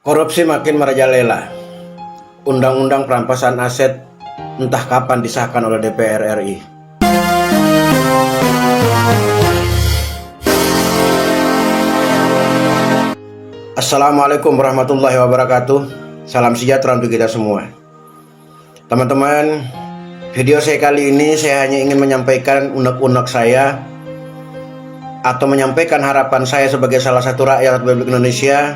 Korupsi makin merajalela. Undang-undang perampasan aset entah kapan disahkan oleh DPR RI. Assalamualaikum warahmatullahi wabarakatuh. Salam sejahtera untuk kita semua. Teman-teman, video saya kali ini saya hanya ingin menyampaikan unek-unek saya atau menyampaikan harapan saya sebagai salah satu rakyat Republik Indonesia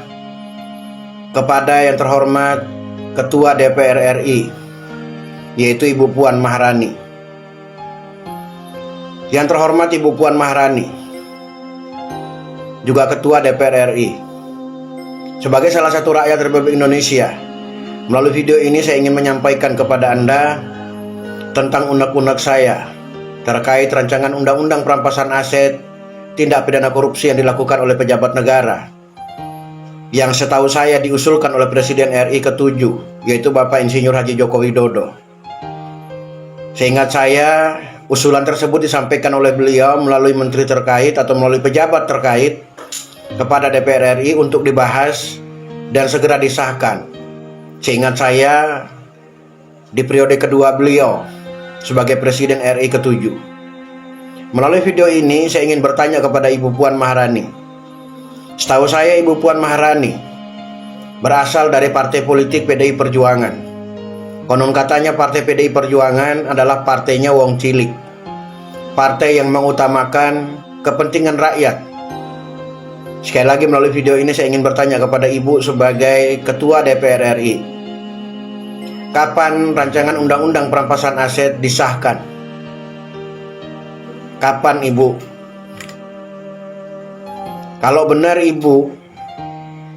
kepada yang terhormat Ketua DPR RI, yaitu Ibu Puan Maharani. Yang terhormat Ibu Puan Maharani, juga Ketua DPR RI. Sebagai salah satu rakyat Republik Indonesia, melalui video ini saya ingin menyampaikan kepada Anda tentang unek-unek saya terkait rancangan undang-undang perampasan aset tindak pidana korupsi yang dilakukan oleh pejabat negara, yang setahu saya diusulkan oleh Presiden RI ke-7, yaitu Bapak Insinyur Haji Joko Widodo. Seingat saya, usulan tersebut disampaikan oleh beliau melalui menteri terkait atau melalui pejabat terkait kepada DPR RI untuk dibahas dan segera disahkan. Seingat saya, di periode kedua beliau sebagai Presiden RI ke-7. Melalui video ini saya ingin bertanya kepada Ibu Puan Maharani. Setahu saya Ibu Puan Maharani berasal dari partai politik PDI Perjuangan. Konon katanya partai PDI Perjuangan adalah partainya wong cilik, partai yang mengutamakan kepentingan rakyat. Sekali lagi melalui video ini saya ingin bertanya kepada Ibu sebagai Ketua DPR RI. Kapan rancangan undang-undang perampasan aset disahkan? Kapan Ibu? Kalau benar Ibu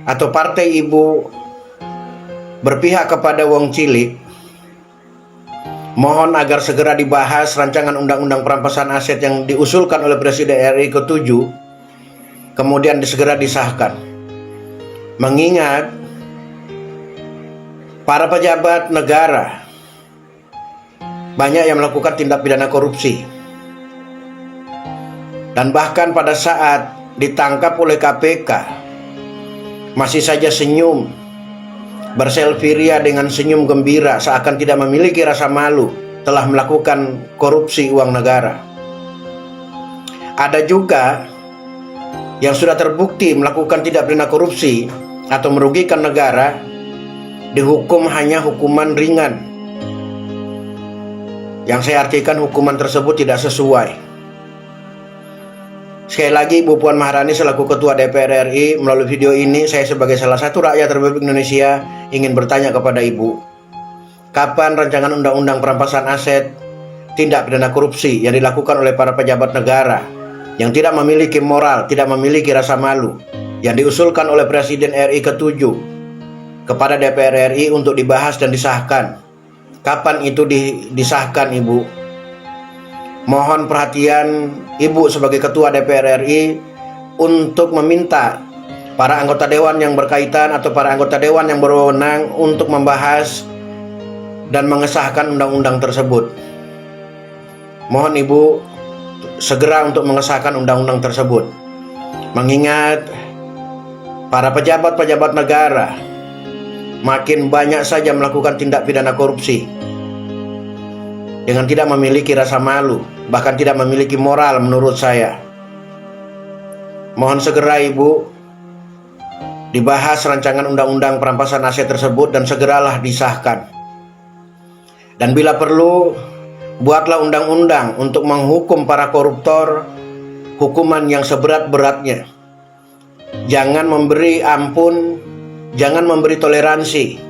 atau partai Ibu berpihak kepada wong cilik, mohon agar segera dibahas rancangan undang-undang perampasan aset yang diusulkan oleh Presiden RI ke-7, kemudian segera disahkan. Mengingat para pejabat negara banyak yang melakukan tindak pidana korupsi, dan bahkan pada saat ditangkap oleh KPK masih saja senyum, berselfie ria dengan senyum gembira seakan tidak memiliki rasa malu telah melakukan korupsi uang negara. Ada juga yang sudah terbukti melakukan tindak pidana korupsi atau merugikan negara, dihukum hanya hukuman ringan, yang saya artikan hukuman tersebut tidak sesuai. Sekali lagi Ibu Puan Maharani selaku Ketua DPR RI, melalui video ini saya sebagai salah satu rakyat Republik Indonesia ingin bertanya kepada Ibu, kapan rancangan undang-undang perampasan aset tindak pidana korupsi yang dilakukan oleh para pejabat negara yang tidak memiliki moral, tidak memiliki rasa malu, yang diusulkan oleh Presiden RI ke-7 kepada DPR RI untuk dibahas dan disahkan? Kapan itu disahkan Ibu? Mohon perhatian Ibu sebagai Ketua DPR RI untuk meminta para anggota dewan yang berkaitan atau para anggota dewan yang berwenang untuk membahas dan mengesahkan undang-undang tersebut. Mohon Ibu segera untuk mengesahkan undang-undang tersebut. Mengingat para pejabat-pejabat negara makin banyak saja melakukan tindak pidana korupsi dengan tidak memiliki rasa malu, bahkan tidak memiliki moral menurut saya. Mohon segera Ibu dibahas rancangan undang-undang perampasan aset tersebut dan segeralah disahkan. Dan bila perlu, buatlah undang-undang untuk menghukum para koruptor hukuman yang seberat-beratnya. Jangan memberi ampun, jangan memberi toleransi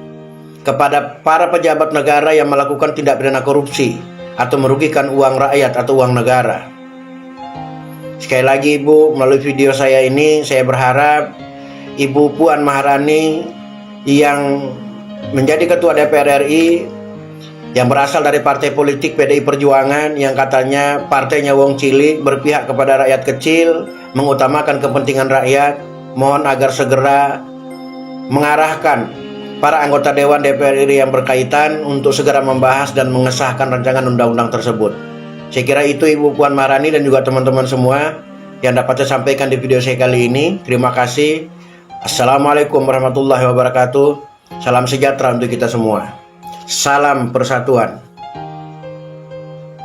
kepada para pejabat negara yang melakukan tindak pidana korupsi atau merugikan uang rakyat atau uang negara. Sekali lagi Ibu, melalui video saya ini saya berharap Ibu Puan Maharani yang menjadi Ketua DPR RI, yang berasal dari partai politik PDI Perjuangan, yang katanya partainya wong cilik, berpihak kepada rakyat kecil, mengutamakan kepentingan rakyat, mohon agar segera mengarahkan para anggota Dewan DPR RI yang berkaitan untuk segera membahas dan mengesahkan rancangan undang-undang tersebut. Saya kira itu Ibu Puan Maharani dan juga teman-teman semua yang dapat saya sampaikan di video saya kali ini. Terima kasih. Assalamualaikum warahmatullahi wabarakatuh. Salam sejahtera untuk kita semua. Salam persatuan.